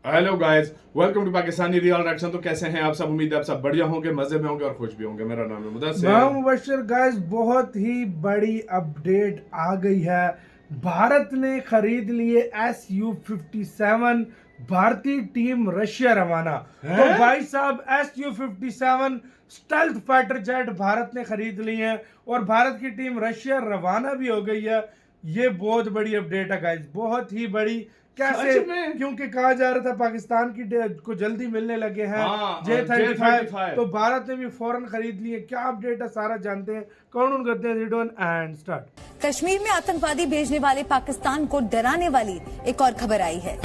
Hello guys, welcome to Pakistani real reaction. तो कैसे हैं आप सब? उम्मीद है आप सब बढ़िया होंगे, मजे में होंगे और खुश भी होंगे। मेरा नाम है मुदस्सिर। मैं मुबश्शिर। गाइस, बहुत ही बड़ी अपडेट आ गई है। भारत ने खरीद लिए Su-57। भारतीय टीम रशिया रवाना। तो भाई साहब, Su-57 stealth fighter jet Bharat ने खरीद लिए हैं और भारत की टीम रशिया रवाना भी हो गई है। ये बहुत बड़ी अपडेट है गाइस, बहुत ही बड़ी। कैसे? सच में? क्योंकि कहा जा रहा था पाकिस्तान की को जल्दी मिलने लगे हैं J-35, तो भारत ने भी फौरन खरीद लिए। क्या अपडेट है सारा जानते हैं। काउंट करते हैं 3, 2, 1 एंड स्टार्ट। कश्मीर में आतंकवादी भेजने वाले पाकिस्तान को डराने वाली एक और खबर आई है।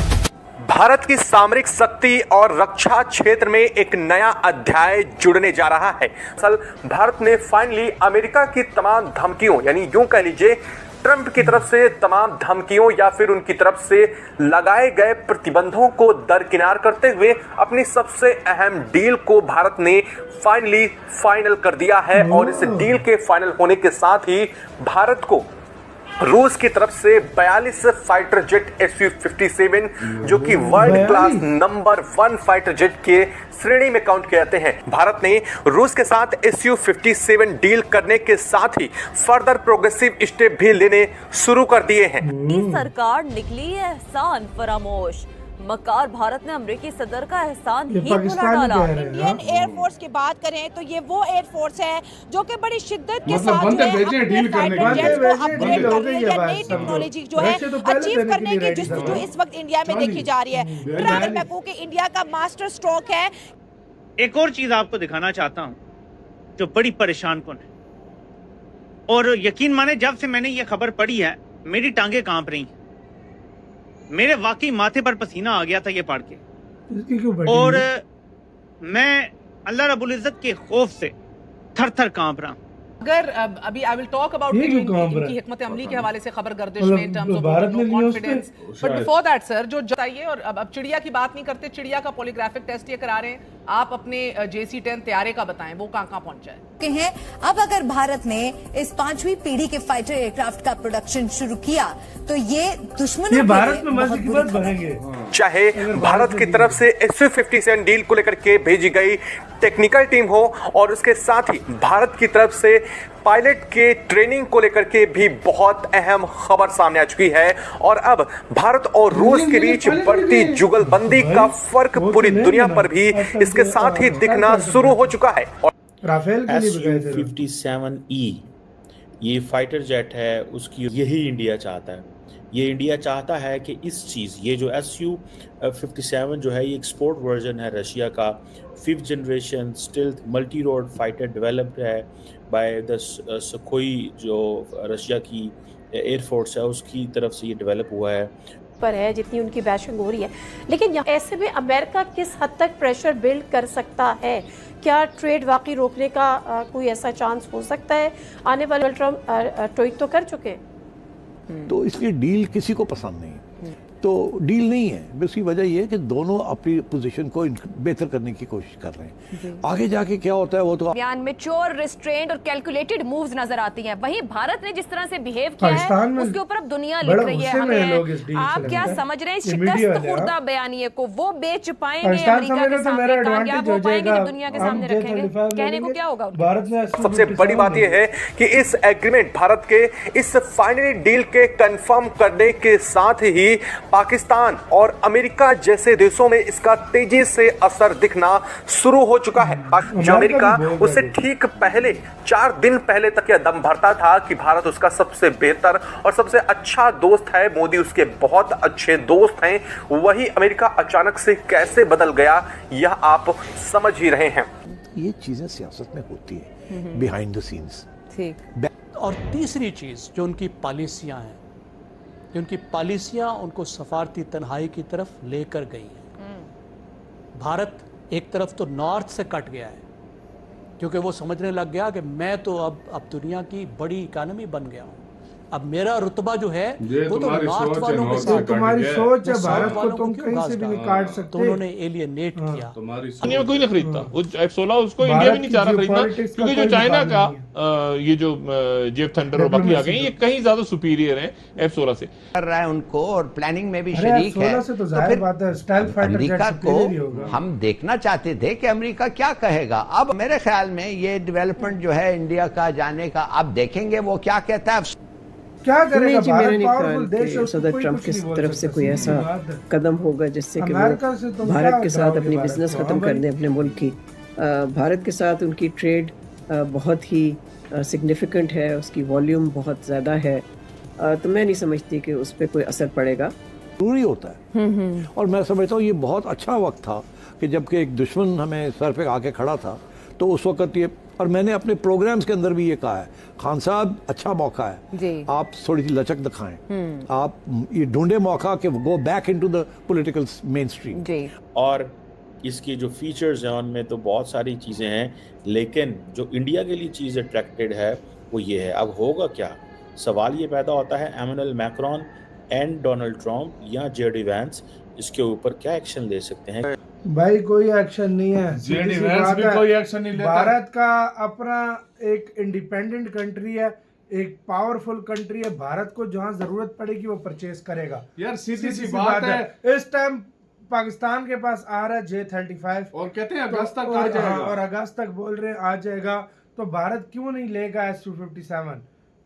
भारत की सामरिक शक्ति और रक्षा क्षेत्र में एक नया अध्याय जुड़ने जा रहा है। असल भारत ने फाइनली अमेरिका की तमाम धमकियों, यानी यूं कह लीजिए ट्रंप की तरफ से तमाम धमकियों या फिर उनकी तरफ से लगाए गए प्रतिबंधों को दरकिनार करते हुए अपनी सबसे अहम डील को भारत ने फाइनल कर दिया है। और इस डील के फाइनल होने के साथ ही भारत को रूस की तरफ से 42 फाइटर जेट Su-57 जो कि world class number 1 fighter jet के श्रेणी में काउंट किए जाते हैं। भारत ने रूस के साथ Su-57 डील करने के साथ ही फर्दर प्रोग्रेसिव स्टेप भी लेने शुरू कर दिए हैं। सरकार निकली है एहसान फरामोश। मकार भारत ने अमेरिकी सदर का एहसान ही भुला डाला। इंडियन एयरफोर्स की बात करें तो ये वो एयरफोर्स है जो कि बड़ी शिद्दत के मतलब साथ बंदे भेजे हैं डील करने के लिए। अपग्रेड कर रही है, नई टेक्नोलॉजी जो है अचीव करने की जो इस वक्त इंडिया में देखी जा रही है। ट्रैवल मैं कहूं कि इंडिया का मास्टर स्ट्रोक है। एक और चीज आपको दिखाना चाहता हूं जो बड़ी परेशान कुन है, और यकीन माने जब से मैंने ये खबर पढ़ी है मेरी टांगे कांप रही हैं। मेरे वाकई माथे पर पसीना आ गया था ये पढ़ के, और मैं अल्लाह रब्बुल इज्जत के खौफ से थर थर कांप रहा हूं। अगर अभी आई विल टॉक अबाउट इनकी हिकमत अमली के हवाले से खबर गर्दिश में in terms of confidence, but before that sir जो बताइए। और अब चिड़िया की बात नहीं करते, चिड़िया का पॉलीग्राफिक टेस्ट ये करा रहे हैं। आप अपने JC-10 तैयारे का बताएं, वो कहां पहुंचा है। अब अगर भारत ने इस 5वीं पीढ़ी के फाइटर एयरक्राफ्ट का प्रोडक्शन शुरू किया तो ये दुश्मनों भारत में मजे की बात बनेंगे। चाहे भारत की तरफ से Su-57 डील को लेकर के भेजी गई टेक्निकल टीम हो और उसके साथ ही भारत की तरफ से पायलट के ट्रेनिंग को लेकर के भी बहुत अहम खबर सामने आ चुकी है। और अब भारत और रूस के बीच बढ़ती जुगलबंदी का फर्क पूरी दुनिया पर भी इसके साथ ही दिखना शुरू हो चुका है। राफेल के लिए Su-57E ये फाइटर जेट है, उसकी यही इंडिया चाहता है। ये इंडिया चाहता है कि इस चीज़ ये जो Su-57 जो है ये एक्सपोर्ट वर्जन है रशिया का, 5th generation stealth multi road fighter developed है बाय द सुखोई जो रशिया की एयरफोर्स है उसकी तरफ से ये डेवलप हुआ है। पर है जितनी उनकी बैशिंग हो रही है, लेकिन ऐसे में अमेरिका किस हद तक प्रेशर बिल्ड कर सकता है? क्या ट्रेड वाकई रोकने का कोई ऐसा चांस हो सकता है? आने वाले ट्रम्प ट्वीट तो कर चुके हैं, तो इसलिए डील किसी को पसंद नहीं। तो डील नहीं है, उसकी वजह यह है कि दोनों अपनी पोजीशन को बेहतर करने की कोशिश कर रहे हैं। आगे जाके क्या होता है वो तो बयान में चोर, रिस्ट्रेंड और कैलकुलेटेड मूव्स नजर आती हैं। वहीं भारत ने जिस तरह से बिहेव किया है उसके ऊपर अब दुनिया लिख रही है हमें। आप क्या समझ रहे हैं शिकस्त खुर्दा बयानिए को वो बेच पाएंगे अमेरिका के सामने, कामयाब हो पाएंगे जब दुनिया के सामने रखेंगे? कहने को क्या होगा? सबसे बड़ी बात यह है कि इस एग्रीमेंट भारत के इस फाइनल डील के कंफर्म करने के साथ ही पाकिस्तान और अमेरिका जैसे देशों में इसका तेजी से असर दिखना शुरू हो चुका है। जो अमेरिका उससे ठीक पहले 4 दिन पहले तक यह दम भरता था कि भारत उसका सबसे बेहतर और सबसे अच्छा दोस्त है, मोदी उसके बहुत अच्छे दोस्त हैं, वही अमेरिका अचानक से कैसे बदल गया यह आप समझ ही रहे हैं। ये चीजें सियासत में होती है बिहाइंड द सीन्स। और तीसरी चीज जो उनकी पॉलिसियां हैं, उनकी पॉलिसियां उनको सफारती तन्हाई की तरफ लेकर गई हैं। भारत एक तरफ तो नॉर्थ से कट गया है क्योंकि वो समझने लग गया कि मैं तो अब दुनिया की बड़ी इकानमी बन गया हूँ, अब मेरा रुतबा जो है ये वो तो तुम्हारी नॉर्थ सोच है, वालों के नॉर्थ साथ से तुम्हारी सोच है, साउथ भारत को वालों तुम क्यों कहीं घास से भी डाला? नहीं काट सकते। तो उन्होंने एलियनेट किया। तुम्हारी दुनिया में कोई नहीं खरीदता वो F-16 उसको इंडिया भी नहीं चाह रहा खरीदना, क्योंकि जो चाइना का ये जो जेफ थंडर और बाकी आ गए ये कहीं ज्यादा सुपीरियर हैं F-16 से। कर रहा है उनको और प्लानिंग में भी शरीक है, से तो जाहिर बात है स्टाइल फाइटर अमेरिका जेट को superior ही होगा। हम देखना चाहते थे कि अमेरिका क्या कहेगा। अब मेरे ख्याल में ये डेवलपमेंट जो है इंडिया का जाने का, अब देखेंगे वो क्या कहता है। क्या करेगा जी, मेरा नहीं भारत? ख्याल देश है, कि सदर कोई ट्रंप कुछ की नहीं बोल तरफ से सकता, कोई सीधी ऐसा बात है। कदम होगा जिससे कि अमेरिका से वो तुम भारत क्या के साथ डराओगे अपनी भारत बिजनेस को? खत्म हाँ कर भाई। दें अपने मुल्क की। भारत के साथ उनकी ट्रेड बहुत ही सिग्निफिकेंट है, उसकी वॉल्यूम बहुत ज़्यादा है, तो मैं नहीं समझती कि उस पर कोई असर पड़ेगा। जरूरी होता है और मैं समझता हूँ ये बहुत अच्छा वक्त था कि जबकि एक दुश्मन हमें सर पे आके खड़ा था, तो उस वक्त ये, और मैंने अपने प्रोग्राम्स के अंदर भी ये कहा है, खान साहब अच्छा मौका है जी। आप थोड़ी सी लचक दिखाएं, आप ये ढूंढे मौका कि go back into the political mainstream. जी। और इसकी जो फीचर्स हैं उनमें तो बहुत सारी चीज़ें हैं, लेकिन जो इंडिया के लिए चीज़ अट्रैक्टेड है वो ये है। अब होगा क्या, सवाल ये पैदा होता है Emmanuel Macron and Donald Trump या जेडी वैंस इसके ऊपर क्या एक्शन ले सकते हैं। भाई कोई एक्शन नहीं है, जेडी वैंस भी कोई एक्शन नहीं लेता। भारत का अपना एक इंडिपेंडेंट कंट्री है, एक पावरफुल कंट्री है। भारत को जहां जरूरत पड़ेगी वो परचेज करेगा। यार सीधी सी बात है। इस टाइम पाकिस्तान के पास आ रहा है J-35 और कहते हैं अगस्त तक आ जाएगा, और अगस्त तक बोल रहे हैं आ जाएगा। तो भारत क्यों नहीं लेगा Su-57?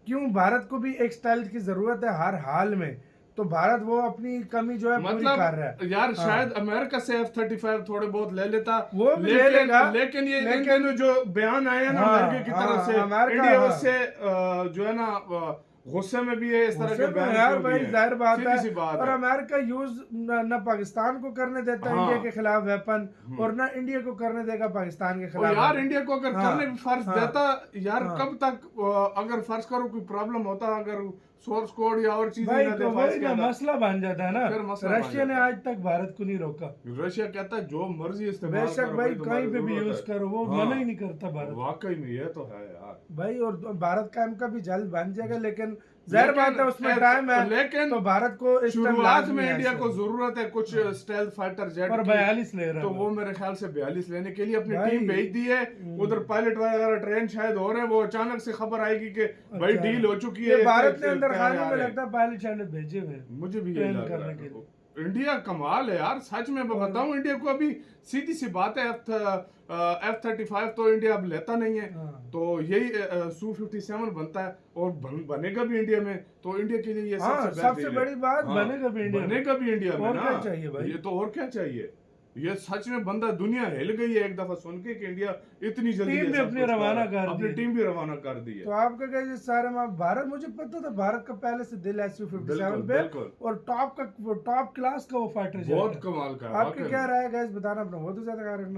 क्यों? भारत को भी एक स्टाइल की जरूरत है हर हाल में, तो भारत वो अपनी कमी जो है पूरी कर रहा है। यार शायद अमेरिका से F-35 थोड़े बहुत ले लेता, वो भी ले लेगा, लेकिन ये इन दिनों जो बयान आए हैं ना अमेरिका की तरफ से, इंडिया उससे जो है ना गुस्से में भी है इस तरह के बयान। यार भाई जाहिर बात है, बात और है। अमेरिका यूज न पाकिस्तान को करने देता है इंडिया के खिलाफ वेपन, और न इंडिया को करने देगा पाकिस्तान के खिलाफ। यार इंडिया को अगर करने भी फर्ज देता यार, कब तक अगर फर्ज करो कोई प्रॉब्लम होता, अगर सोर्स कोड या और चीजें भाई तो वही ना मसला बन जाता है ना। मसला रशिया ने आज तक भारत को नहीं रोका। रशिया कहता है जो मर्जी इस्तेमाल बेशक भाई कहीं पे भी यूज करो, वो मना ही नहीं करता भारत। वाकई में ये तो है यार भाई, और भारत का इनका भी जल्द बन जाएगा, लेकिन जाहिर बात है उसमें टाइम है। लेकिन तो भारत को इस शुरुआत में इंडिया को जरूरत है कुछ स्टेल्थ फाइटर जेट, और 42 ले रहा है, तो वो मेरे ख्याल से 42 लेने के लिए अपनी टीम भेज दी है। उधर पायलट वगैरह ट्रेन शायद हो रहे हैं, वो अचानक से खबर आएगी कि भाई डील हो चुकी है। भारत ने अंदर खाने में लगता है पायलट शायद भेजे हुए, मुझे भी यही लग रहा है। इंडिया कमाल है यार, सच में बताऊं, इंडिया को अभी सीधी सी बात है F-35 तो इंडिया अब लेता नहीं है, तो यही Su-57 बनता है और बनेगा भी इंडिया में, तो इंडिया के लिए ये सबसे बड़ी बात बनेगा भी इंडिया में ना। क्या चाहिए भाई, ये तो और क्या चाहिए। ये सच में बंदा दुनिया हिल गई है एक दफा सुन के कि इंडिया इतनी जल्दी टीम भी अपनी रवाना कर दी, अपनी टीम भी रवाना कर दी है। तो आपका क्या सारे भारत, मुझे पता था भारत का पहले से दिल है Su-57 पे, और टॉप क्लास का वो फाइटर बहुत कमाल का। आपके क्या राय है गाइस, बताना अपना बहुत ज्यादा कारण।